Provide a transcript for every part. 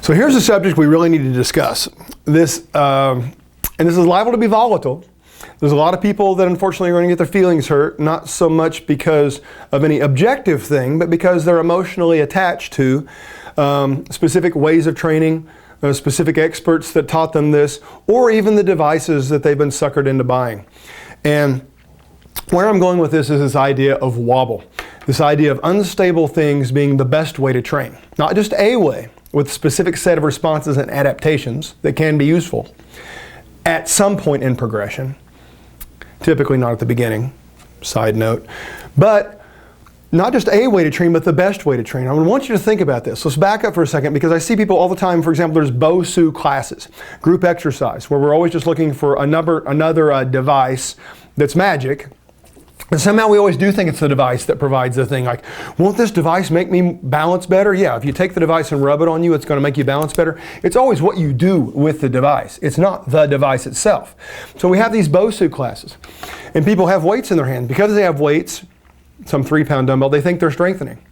So here's a subject we really need to discuss. This, and this is liable to be volatile. There's a lot of people that unfortunately are going to get their feelings hurt, not so much because of any objective thing, but because they're emotionally attached to specific ways of training, specific experts that taught them this, or even the devices that they've been suckered into buying. And where I'm going with this is this idea of wobble, this idea of unstable things being the best way to train. Not just a way, with a specific set of responses and adaptations that can be useful at some point in progression, typically not at the beginning, side note, but not just a way to train, but the best way to train. I want you to think about this. Let's back up for a second, because I see people all the time, for example, there's BOSU classes, group exercise, where we're always just looking for another device that's magic. And somehow we always do think it's the device that provides the thing. Like, won't this device make me balance better? Yeah, if you take the device and rub it on you, it's going to make you balance better. It's always what you do with the device. It's not the device itself. So we have these BOSU classes, and people have weights in their hand. Because they have weights, some 3-pound dumbbell, they think they're strengthening.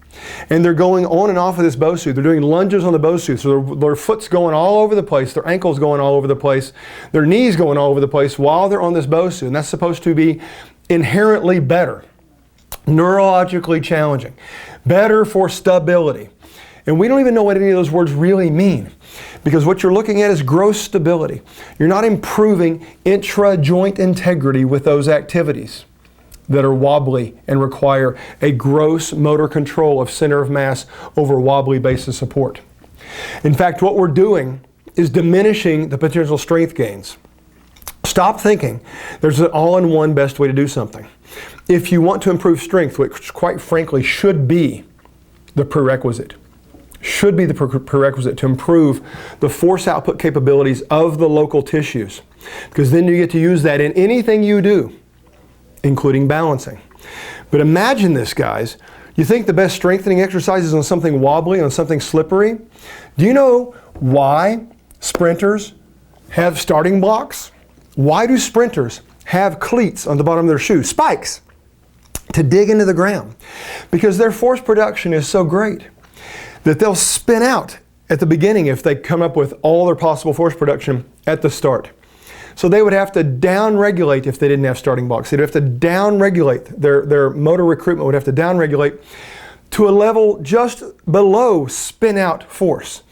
And they're going on and off of this BOSU. They're doing lunges on the BOSU. So their foot's going all over the place, their ankle's going all over the place, their knees going all over the place while they're on this BOSU. And that's supposed to be inherently better, neurologically challenging, better for stability. And we don't even know what any of those words really mean, because what you're looking at is gross stability. You're not improving intra-joint integrity with those activities that are wobbly and require a gross motor control of center of mass over wobbly base of support. In fact, what we're doing is diminishing the potential strength gains. Stop thinking there's an all-in-one best way to do something. If you want to improve strength, which quite frankly should be the prerequisite, to improve the force output capabilities of the local tissues, because then you get to use that in anything you do, including balancing. But imagine this, guys. You think the best strengthening exercise is on something wobbly, on something slippery? Do you know why sprinters have starting blocks? Why do sprinters have cleats on the bottom of their shoes, spikes, to dig into the ground? Because their force production is so great that they'll spin out at the beginning if they come up with all their possible force production at the start. So they would have to down-regulate if they didn't have starting blocks. They'd have to down-regulate. Their motor recruitment would have to down-regulate to a level just below spin-out force.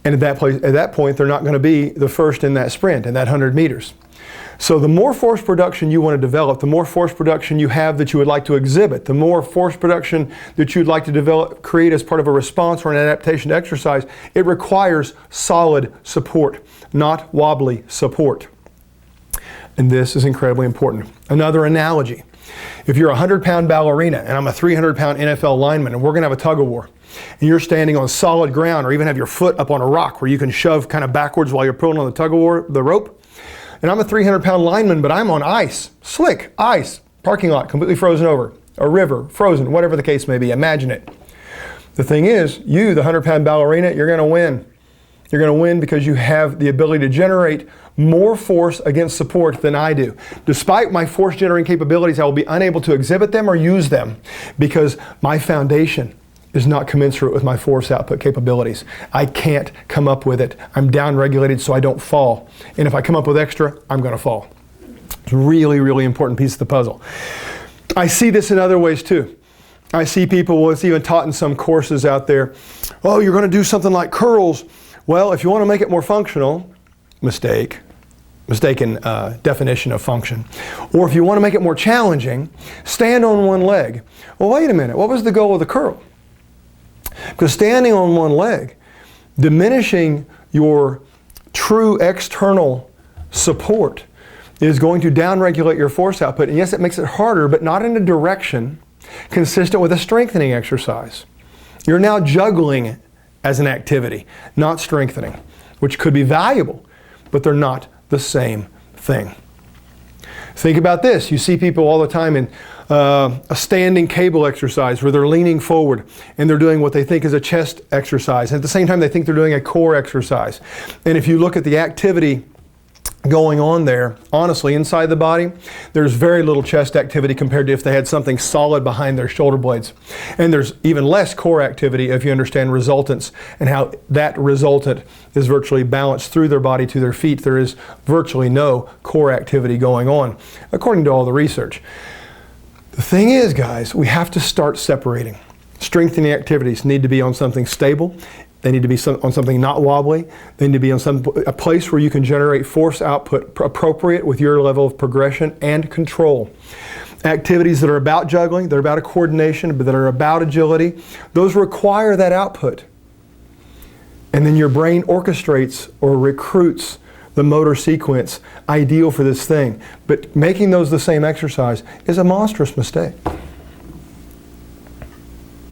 And at that point, they're not going to be the first in that sprint, in that 100 meters. So the more force production you want to develop, the more force production you have that you would like to exhibit, the more force production that you'd like to develop, create as part of a response or an adaptation to exercise, it requires solid support, not wobbly support. And this is incredibly important. Another analogy. If you're a 100-pound ballerina and I'm a 300-pound NFL lineman and we're going to have a tug-of-war, and you're standing on solid ground or even have your foot up on a rock where you can shove kind of backwards while you're pulling on the tug-of-war, the rope, and I'm a 300-pound lineman, but I'm on ice, slick ice, parking lot completely frozen over, a river, frozen, whatever the case may be, imagine it. The thing is, you, the 100-pound ballerina, you're going to win. You're going to win because you have the ability to generate more force against support than I do. Despite my force generating capabilities, I will be unable to exhibit them or use them because my foundation is not commensurate with my force output capabilities. I can't come up with it. I'm down-regulated so I don't fall. And if I come up with extra, I'm going to fall. It's a really, really important piece of the puzzle. I see this in other ways too. I see people, well, it's even taught in some courses out there, oh, you're going to do something like curls. Well, if you want to make it more functional, mistaken definition of function. Or if you want to make it more challenging, stand on one leg. Well, wait a minute, what was the goal of the curl? Because standing on one leg, diminishing your true external support is going to downregulate your force output. And yes, it makes it harder, but not in a direction consistent with a strengthening exercise. You're now juggling as an activity, not strengthening, which could be valuable, but they're not the same thing. Think about this. You see people all the time in a standing cable exercise where they're leaning forward and they're doing what they think is a chest exercise. And at the same time, they think they're doing a core exercise. And if you look at the activity going on there, honestly, inside the body, there's very little chest activity compared to if they had something solid behind their shoulder blades. And there's even less core activity if you understand resultants and how that resultant is virtually balanced through their body to their feet. There is virtually no core activity going on, according to all the research. The thing is, guys, we have to start separating. Strengthening activities need to be on something stable. They need to be on something not wobbly. They need to be on a place where you can generate force output appropriate with your level of progression and control. Activities that are about juggling, that are about coordination, but that are about agility, those require that output. And then your brain orchestrates or recruits the motor sequence ideal for this thing. But making those the same exercise is a monstrous mistake.